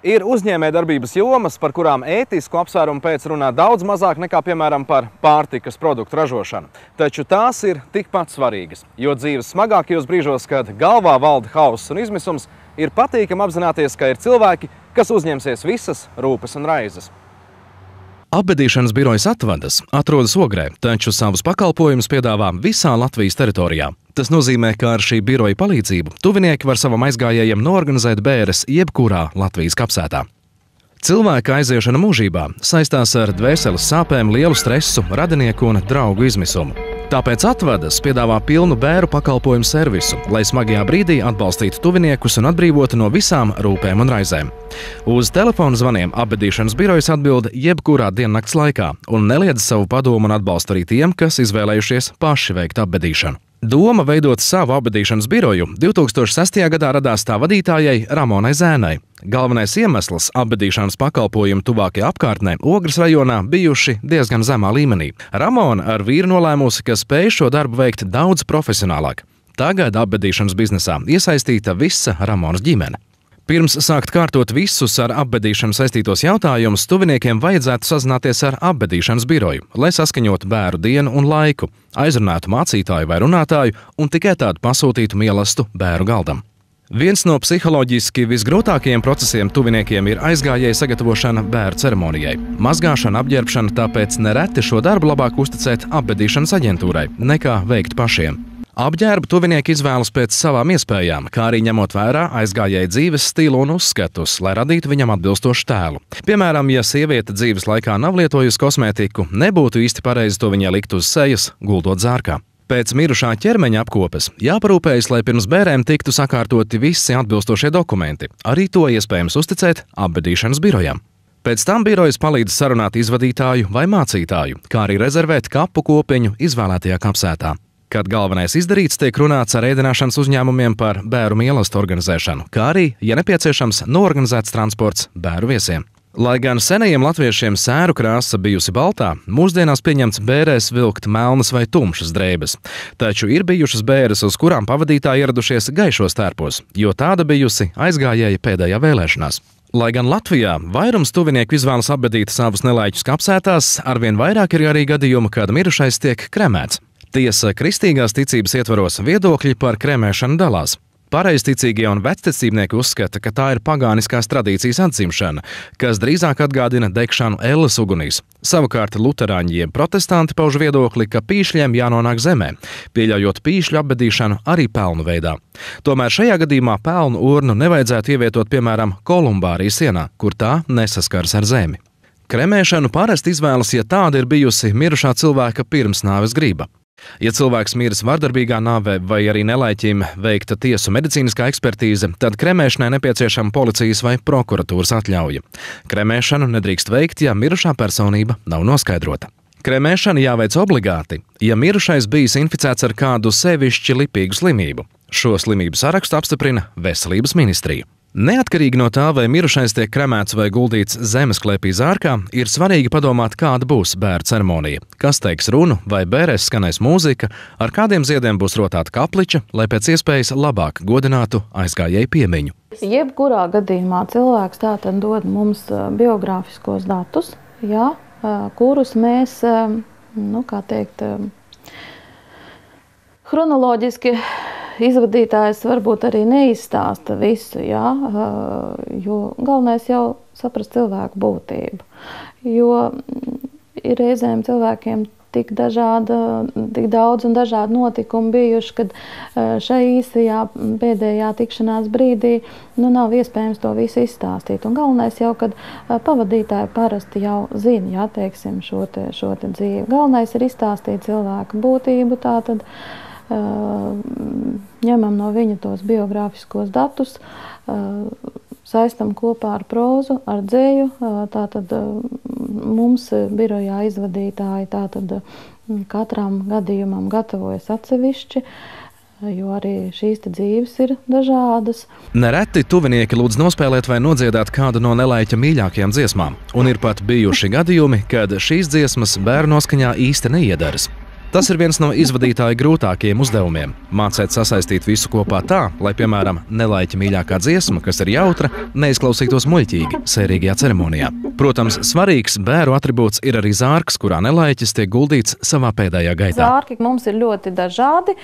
Ir uzņēmējdarbības jomas, par kurām ētisku apsvērumu pēc runā daudz mazāk nekā, piemēram, par pārtikas produktu ražošanu. Taču tās ir tikpat svarīgas, jo dzīves smagākajos brīžos, kad galvā valda hauss un izmisums, ir patīkami apzināties, ka ir cilvēki, kas uzņemsies visas rūpes un raizes. Apbedīšanas birojas Atvadas atrodas Ogrē, taču savus pakalpojumus piedāvā visā Latvijas teritorijā. Tas nozīmē, ka ar šī biroja palīdzību tuvinieki var savam aizgājējiem noorganizēt bēres jebkurā Latvijas kapsētā. Cilvēka aiziešana mūžībā saistās ar dvēseles sāpēm, lielu stresu, radinieku un draugu izmisumu. Tāpēc Atvadas piedāvā pilnu bēru pakalpojumu servisu, lai smagajā brīdī atbalstītu tuviniekus un atbrīvotu no visām rūpēm un raizēm. Uz telefonu zvaniem apbedīšanas birojas atbild jebkurā diennakts laikā un neliedz savu padomu un atbalstu arī tiem, kas izvēlējušies paši veikt apbedīšanu. Doma veidot savu apbedīšanas biroju 2006. gadā radās tā vadītājai Ramonai Zēnai. Galvenais iemesls apbedīšanas pakalpojumu tuvākajā apkārtnē Ogres rajonā bijuši diezgan zemā līmenī. Ramona ar vīru nolēmusi, ka spēj šo darbu veikt daudz profesionālāk. Tagad apbedīšanas biznesā iesaistīta visa Ramonas ģimene. Pirms sākt kārtot visus ar apbedīšanu saistītos jautājumus, tuviniekiem vajadzētu sazināties ar apbedīšanas biroju, lai saskaņotu bēru dienu un laiku, aizrunātu mācītāju vai runātāju un tikai tādu pasūtītu mīlestību bēru galdam. Viens no psiholoģiski visgrūtākajiem procesiem tuviniekiem ir aizgājēja sagatavošana bēru ceremonijai. Mazgāšana, apģērbšana, tāpēc nereti šo darbu labāk uzticēt apbedīšanas aģentūrai, nekā veikt pašiem. Apģērbu tuvinieki izvēlas pēc savām iespējām, kā arī ņemot vērā aizgājēja dzīves stilu un uzskatus, lai radītu viņam atbilstošu tēlu. Piemēram, ja sieviete dzīves laikā nav lietojusi kosmētiku, nebūtu īsti pareizi to viņai likt uz sejas, guldot zārkā. Pēc mirušā ķermeņa apkopes jāparūpējas, lai pirms bērēm tiktu sakārtoti visi atbilstošie dokumenti. Arī to iespējams uzticēt apbedīšanas birojam. Pēc tam birojas palīdz sarunāt izvadītāju vai mācītāju, kā arī rezervēt kapu kopiņu izvēlētajā kapsētā. Kad galvenais izdarīts, tiek runāts ar ēdināšanas uzņēmumiem par bēru mīlestību organizēšanu, kā arī, ja nepieciešams, noorganizēts transports bēru viesiem. Lai gan senajiem latviešiem sēru krāsa bijusi baltā, mūsdienās pieņemts bērēs vilkt melnas vai tumšas drēbes. Taču ir bijušas bēres, uz kurām pavadītāji ieradušies gaišos tērpos, jo tāda bijusi aizgājēja pēdējā vēlēšanās. Lai gan Latvijā vairums tuvinieku izvēlas apbedīt savus nelaiķus kapsētās, arvien vairāk ir arī gadījumi, kad mirušais tiek kremēts. Tiesa, kristīgās ticības ietvaros viedokļi par kremēšanu dalās. Pareizticīgie un vecticībnieki uzskata, ka tā ir pagāniskās tradīcijas atzimšana, kas drīzāk atgādina degšanu elles ugunīs. Savukārt luterāņi jeb protestanti pauž viedokli, ka pīšļiem jānonāk zemē, pieļaujot pīšļu apbedīšanu arī pelnu veidā. Tomēr šajā gadījumā pelnu urnu nevajadzētu ievietot, piemēram, kolumbārijas sienā, kur tā nesaskars ar zemi. Kremēšanu parasti izvēlas, ja tāda ir bijusi mirušā cilvēka pirms nāves griba. Ja cilvēks miris vardarbīgā nāvē vai arī nelaiķim veikta tiesu medicīniskā ekspertīze, tad kremēšanai nepieciešama policijas vai prokuratūras atļauja. Kremēšanu nedrīkst veikt, ja mirušā personība nav noskaidrota. Kremēšana jāveic obligāti, ja mirušais bijis inficēts ar kādu sevišķi lipīgu slimību. Šo slimību sarakstu apstiprina Veselības ministrija. Neatkarīgi no tā, vai mirušais tiek kremēts vai guldīts zemesklēpī zārkā, ir svarīgi padomāt, kāda būs bēru ceremonija, kas teiks runu vai bērēs skanēs mūzika, ar kādiem ziediem būs rotāta kapliča, lai pēc iespējas labāk godinātu aizgājēju piemiņu. Jebkurā gadījumā cilvēks tātad dod mums biogrāfiskos datus, kurus mēs, chronoloģiski izvadītājs varbūt arī neizstāsta visu, jo galvenais jau saprast cilvēku būtību. Jo ir reizēm cilvēkiem tik daudz un dažādi notikumi bijuši, kad šai īsajā pēdējā tikšanās brīdī nav iespējams to visu izstāstīt. Un galvenais jau, kad pavadītāji parasti jau zina, šo te dzīvi. Galvenais ir izstāstīt cilvēku būtību, tātad ņemam no viņa tos biogrāfiskos datus, saistam kopā ar prózu, ar dzeju. Tātad mums birojā izvadītāji tātad katram gadījumam gatavojas atsevišķi, jo arī šīs dzīves ir dažādas. Nereti tuvinieki lūdz nospēlēt vai nodziedāt kādu no nelaiķa mīļākajām dziesmām, un ir pat bijuši gadījumi, kad šīs dziesmas bērnu noskaņā īsti neiedaras. Tas ir viens no izvadītāja grūtākajiem uzdevumiem – mācēt sasaistīt visu kopā tā, lai, piemēram, nelaiķa mīļākā dziesma, kas ir jautra, neizklausītos muļķīgi sērīgajā ceremonijā. Protams, svarīgs bēru atribūts ir arī zārks, kurā nelaiķis tiek guldīts savā pēdējā gaitā. Zārki mums ir ļoti dažādi,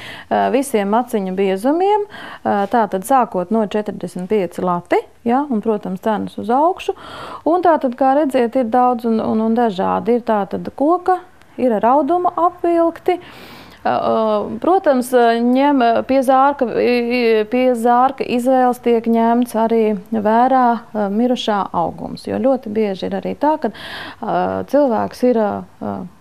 visiem maciņu biezumiem, tātad sākot no 45 lati, ja, un, protams, cenas uz augšu. Un tātad, kā redziet, ir daudz un dažādi. Ir tātad koka, ir ar audumu apvilkti. Protams, pie zārka izvēles tiek ņemts arī vērā mirušā augums, jo ļoti bieži ir arī tā, ka cilvēks ir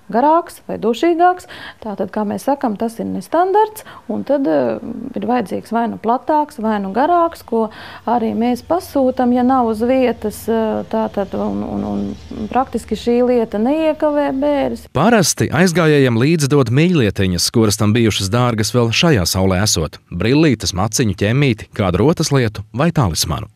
garāks vai dušīgāks. Tātad, kā mēs sakam, tas ir nestandarts, un tad ir vajadzīgs vai nu platāks, vai nu garāks, ko arī mēs pasūtam, ja nav uz vietas, tātad, un praktiski šī lieta neiekavē bēres. Parasti aizgājējiem līdzi dod mīļlietiņas, kuras tam bijušas dārgas vēl šajā saulē esot. Brillītes, maciņu, ķemmīti, kādu rotas lietu vai talismanu.